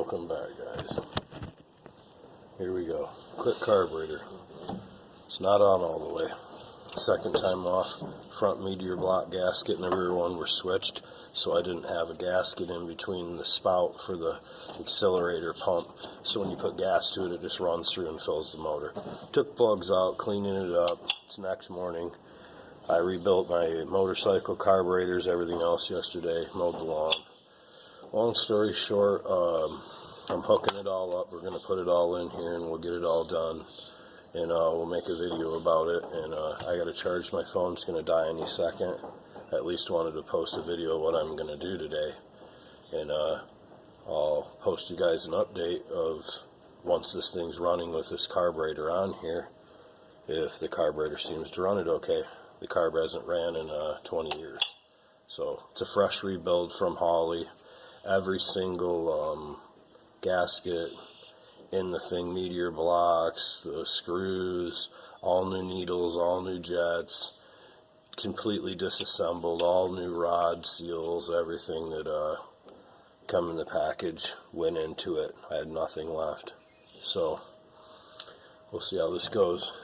Welcome back, guys. Here we go. Quick carburetor. It's not on all the way. Second time off. Front meteor block gasket and the rear one were switched, so I didn't have a gasket in between the spout for the accelerator pump. So when you put gas to it, it just runs through and fills the motor. Took plugs out, cleaning it up. It's next morning. I rebuilt my motorcycle carburetors, everything else yesterday, mowed the lawn. Long story short, I'm hooking it all up. We're going to put it all in here and we'll get it all done. And we'll make a video about it. And I got to charge my phone. It's going to die any second. I at least wanted to post a video of what I'm going to do today. And I'll post you guys an update of once this thing's running with this carburetor on here, if the carburetor seems to run it okay. The carb hasn't ran in 20 years. So it's a fresh rebuild from Holley. Every single gasket in the thing, meteor blocks, the screws, all new needles, all new jets, completely disassembled, all new rod seals, everything that come in the package went into it. I had nothing left. So we'll see how this goes.